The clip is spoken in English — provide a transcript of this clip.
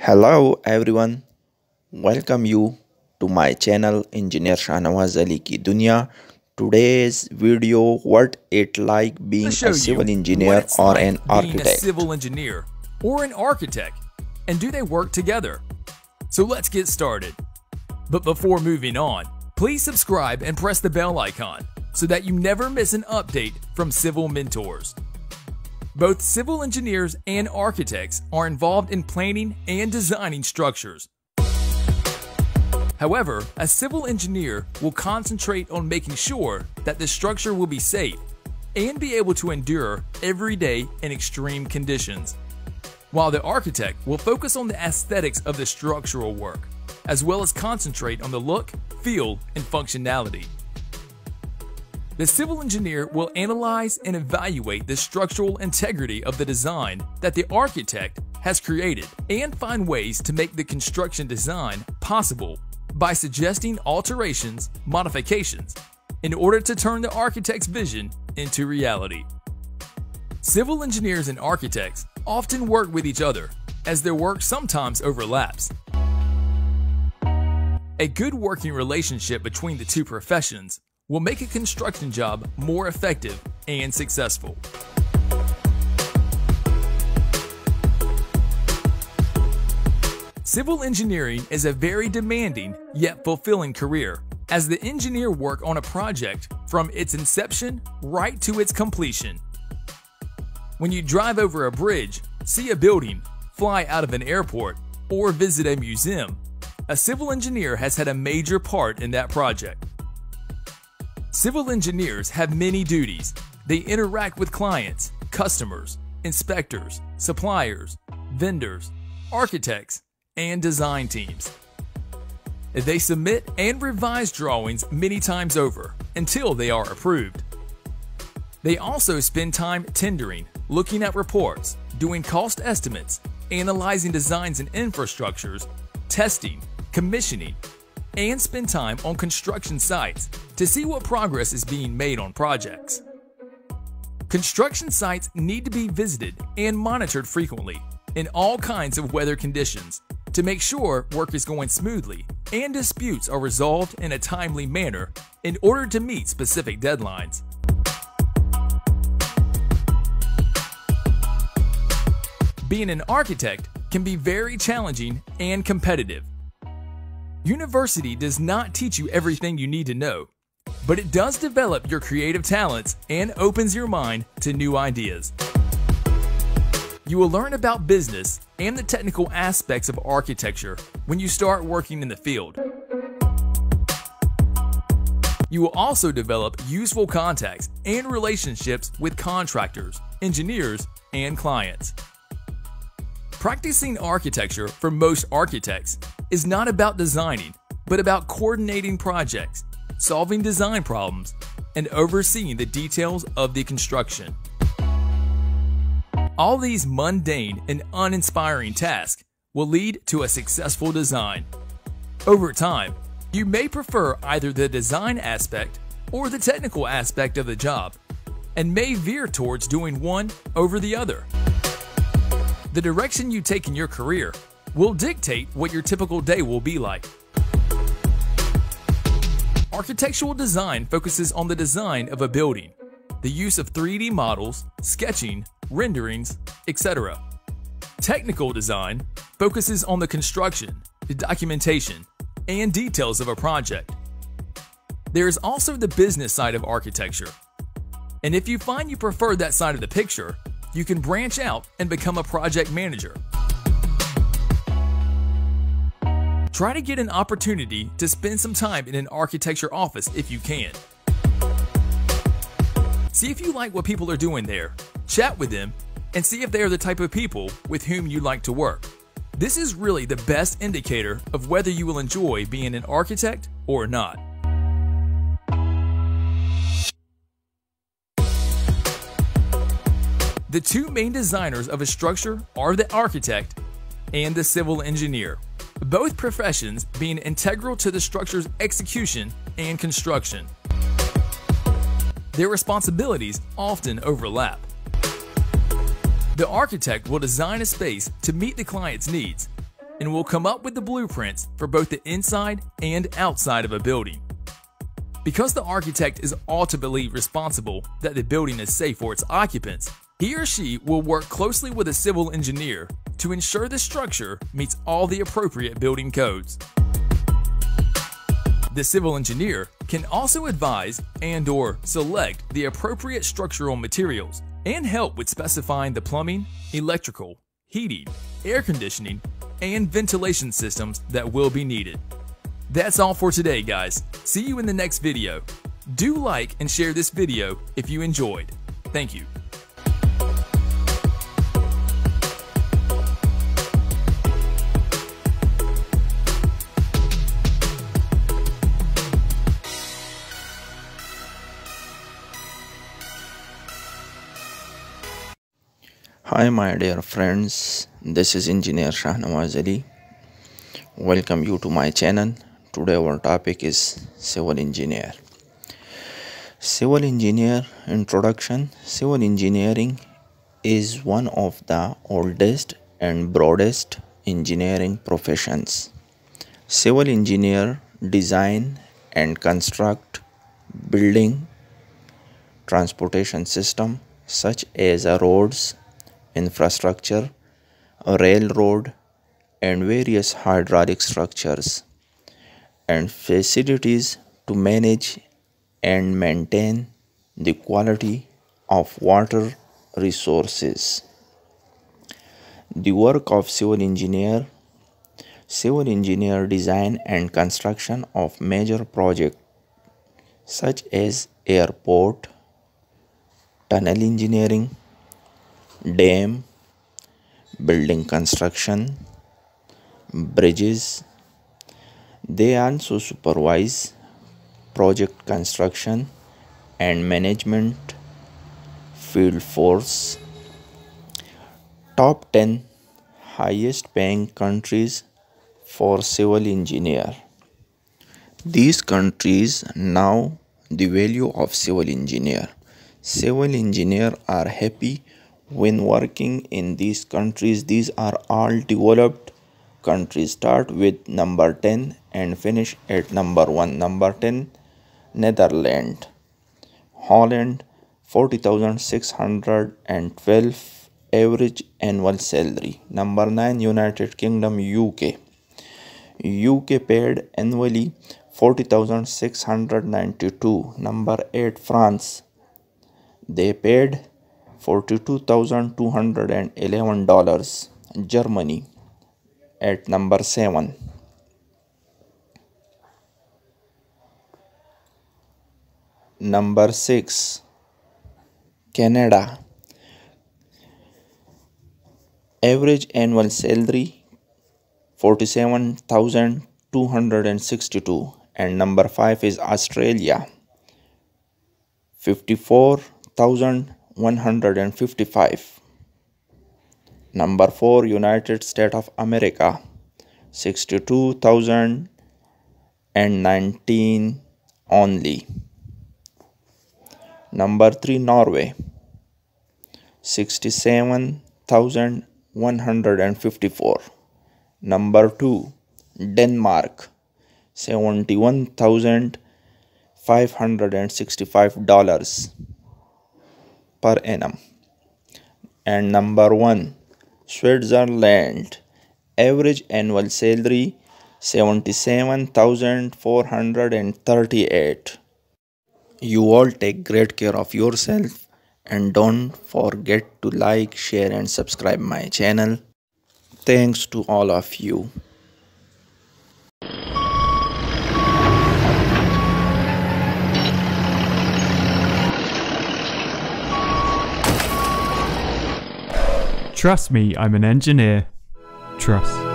Hello everyone, welcome you to my channel Engineer Shahnawaz Ali Ki Dunya. Today's video, what it like being show a you civil what engineer it's or like an being a architect. civil engineer or an architect, and do they work together? So let's get started. But before moving on, please subscribe and press the bell icon so that you never miss an update from Civil Mentors. Both civil engineers and architects are involved in planning and designing structures. However, a civil engineer will concentrate on making sure that the structure will be safe and be able to endure everyday and extreme conditions, while the architect will focus on the aesthetics of the structural work, as well as concentrate on the look, feel, and functionality. The civil engineer will analyze and evaluate the structural integrity of the design that the architect has created and find ways to make the construction design possible by suggesting alterations, modifications, in order to turn the architect's vision into reality. Civil engineers and architects often work with each other, as their work sometimes overlaps. A good working relationship between the two professions will make a construction job more effective and successful. Civil engineering is a very demanding yet fulfilling career, as the engineer work on a project from its inception right to its completion. When you drive over a bridge, see a building, fly out of an airport, or visit a museum, a civil engineer has had a major part in that project. Civil engineers have many duties. They interact with clients, customers, inspectors, suppliers, vendors, architects, and design teams. They submit and revise drawings many times over until they are approved. They also spend time tendering, looking at reports, doing cost estimates, analyzing designs and infrastructures, testing, commissioning, and spend time on construction sites to see what progress is being made on projects. Construction sites need to be visited and monitored frequently in all kinds of weather conditions to make sure work is going smoothly and disputes are resolved in a timely manner in order to meet specific deadlines. Being an architect can be very challenging and competitive. University does not teach you everything you need to know, but it does develop your creative talents and opens your mind to new ideas. You will learn about business and the technical aspects of architecture when you start working in the field. You will also develop useful contacts and relationships with contractors, engineers, and clients. Practicing architecture for most architects is not about designing, but about coordinating projects, solving design problems, and overseeing the details of the construction. All these mundane and uninspiring tasks will lead to a successful design. Over time, you may prefer either the design aspect or the technical aspect of the job, and may veer towards doing one over the other. The direction you take in your career will dictate what your typical day will be like. Architectural design focuses on the design of a building, the use of 3D models, sketching, renderings, etc. Technical design focuses on the construction, the documentation, and details of a project. There is also the business side of architecture, and if you find you prefer that side of the picture, you can branch out and become a project manager. Try to get an opportunity to spend some time in an architecture office if you can. See if you like what people are doing there, chat with them, and see if they are the type of people with whom you like to work. This is really the best indicator of whether you will enjoy being an architect or not. The two main designers of a structure are the architect and the civil engineer, both professions being integral to the structure's execution and construction. Their responsibilities often overlap. The architect will design a space to meet the client's needs, and will come up with the blueprints for both the inside and outside of a building. Because the architect is ultimately responsible that the building is safe for its occupants, he or she will work closely with a civil engineer to ensure the structure meets all the appropriate building codes. The civil engineer can also advise and/or select the appropriate structural materials and help with specifying the plumbing, electrical, heating, air conditioning, and ventilation systems that will be needed. That's all for today, guys. See you in the next video. Do like and share this video if you enjoyed. Thank you. Hi my dear friends, this is Engineer Shahnawaz Ali. Welcome you to my channel. Today our topic is Civil Engineer. Civil Engineer introduction. Civil engineering is one of the oldest and broadest engineering professions. Civil engineer design and construct building, transportation system such as roads, infrastructure, a railroad, and various hydraulic structures and facilities to manage and maintain the quality of water resources. The work of civil engineer design and construction of major projects such as airport, tunnel engineering, dam, building construction, bridges. They also supervise project construction and management, field force. Top 10 highest paying countries for civil engineer. These countries know the value of civil engineer. Civil engineers are happy when working in these countries. These are all developed countries. Start with number 10 and finish at number 1. Number 10, Netherlands. Holland, 40,612 average annual salary. Number 9, United Kingdom, UK. UK paid annually 40,692. Number 8, France. They paid $42,211. Germany at number 7. Number 6, Canada. Average annual salary 47,262. And number 5 is Australia, 54,155. Number 4, United States of America, 62,019 only. Number 3, Norway, 67,154. Number 2, Denmark, $71,565 per annum. And number 1, Switzerland, average annual salary 77,438. You all take great care of yourself and don't forget to like, share and subscribe my channel. Thanks to all of you. Trust me, I'm an engineer. Trust.